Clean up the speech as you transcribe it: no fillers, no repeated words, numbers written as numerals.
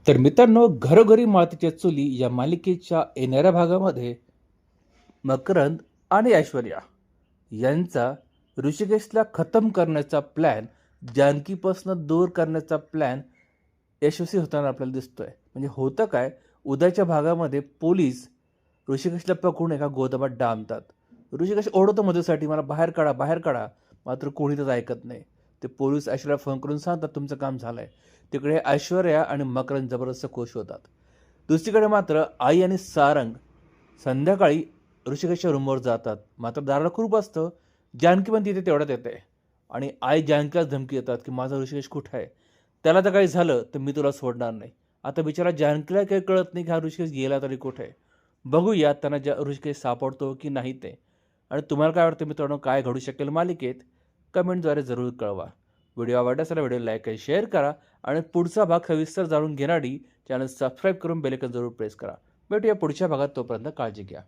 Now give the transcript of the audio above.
तर मित्रांनो, घरोघरी मातीच्या चुली या मालिकेच्या येणाऱ्या भागामध्ये मकरंद आणि ऐश्वर्या यांचा ऋषिकेशला खतम करण्याचा प्लॅन, जानकीपासून दूर करण्याचा प्लॅन यशस्वी होताना आपल्याला दिसतोय. म्हणजे होतं काय, उद्याच्या भागामध्ये पोलीस ऋषिकेशला पकडून एका गोदामात डांबतात. ऋषिकेश ओढवतो मदतीसाठी, मला बाहेर काढा, बाहेर काढा. मात्र कोणी त्याचं ऐकत नाही. ते पोलीस ऐश्वर्या फोन करून सांगतात, तुमचं काम झालंय. तिकडे ऐश्वर्या आणि मकरंद जबरदस्त खुश होतात. दुसरीकडे मात्र आई आणि सारंग संध्याकाळी ऋषिकेशच्या रूमवर जातात. मात्र दाराला कुलूप असतं. जानकी पण तिथे तेवढ्यात येते आणि आई जानकीलाच धमकी देतात की माझा ऋषिकेश कुठं आहे, त्याला तर काही झालं तर मी तुला सोडणार नाही. आता बिचारा जानकीला काही कळत नाही की हा ऋषिकेश गेला तरी कुठे आहे. बघूया त्यांना ऋषिकेश सापडतो की नाही ते. आणि तुम्हाला काय वाटतं मित्रांनो, काय घडू शकेल मालिकेत? कमेंटद्वारे जरूर कळवा. व्हिडिओ आवडल्यास व्हिडिओ लाईक आणि शेअर करा आणि पुढचा भाग सविस्तर जाणून घेण्यासाठी चॅनल सबस्क्राईब करून बेल आयकॉन जरूर प्रेस करा. भेटूया पुढच्या भागात. तोपर्यंत काळजी घ्या.